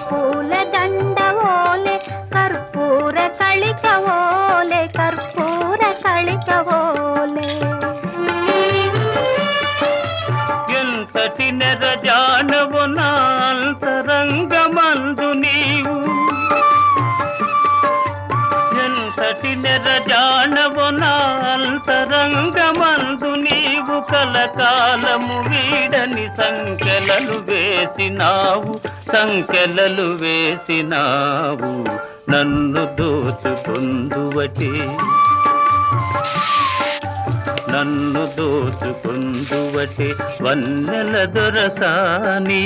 పూల దండవోలే కర్పూర కళికవోలే కర్పూర కళికవోలే ఎంతటి నెరజానవు నా అంతరంగమందు నీవు ఎంతటి నెరజానవు నా అంతరంగమందు నీవు కలకాలము వీడని సంకెలలు వేసినావు నన్ను దోచుకుందువటే వన్నెల దొరసాని